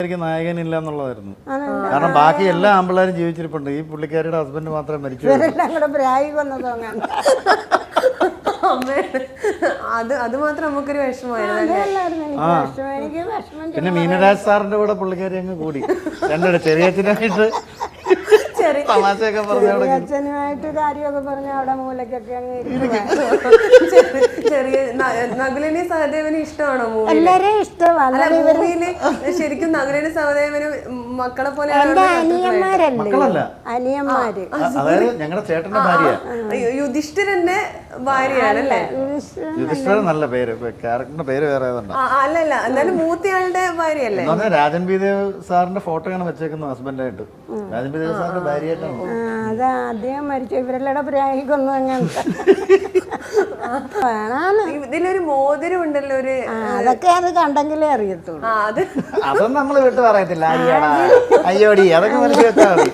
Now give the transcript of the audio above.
നായകനില്ല എന്നുള്ളതായിരുന്നു. കാരണം ബാക്കി എല്ലാ ആമ്പിള്ളേരും ജീവിച്ചിരിപ്പുണ്ട്. ഈ പുള്ളിക്കാരിയുടെ ഹസ്ബൻഡ് മാത്രമേ മരിച്ചു. അത് മാത്രം നമുക്കൊരു വിഷമമായിരുന്നു. പിന്നെ മീനരാജ് സാറിന്റെ കൂടെ പുള്ളിക്കാരി അങ്ങ് കൂടി രണ്ടുകൂടെ ചെറിയച്ഛനായിട്ട് തമാശയൊക്കെ അച്ഛനുമായിട്ട് കാര്യമൊക്കെ പറഞ്ഞ അവിടെ മൂലക്കൊക്കെ ചെറിയ നകുലിനി സഹദേവന് ഇഷ്ടമാണോ എല്ലാരെയും ഇഷ്ടമാണ്. ശരിക്കും നകുലിനി സഹദേവന് മക്കളെ പോലെ മക്കളല്ല, അനിയന്മാര്. അതായത് ഞങ്ങളുടെ ചേട്ടന്റെ ഭാര്യ യുധിഷ്ഠിരന്റെ ഭാര്യയാണല്ലേ? യുധിഷ്ഠിരൻ നല്ല പേര്, ക്യാരക്ടറിന്റെ പേര് വേറെ ഏതുണ്ട്. അല്ലല്ല, എന്നാലും മൂത്തയാളുടെ ഭാര്യയല്ലേ? രാജൻ ബി ദേവ് സാറിന്റെ ഫോട്ടോയാണ് വെച്ചേക്കുന്നത് ഹസ്ബൻഡായിട്ട്. രാജൻ ബി ദേവ് സാറിന്റെ ഭാര്യയായിട്ടാണ്. അതാ അദ്ദേഹം മരിച്ചു. ഇവരെല്ലാം പ്രായിക്കൊന്നും അങ്ങനത്തെ ഇതിലൊരു മോതിരം ഉണ്ടല്ലോ, ഒരു അതൊക്കെ അത് കണ്ടെങ്കിലേ അറിയത്തുള്ളൂ. അതൊന്നും നമ്മള് വിട്ടു പറയത്തില്ല. അയ്യോടി അതൊക്കെ മനസ്സിൽ വെച്ചാൽ മതി.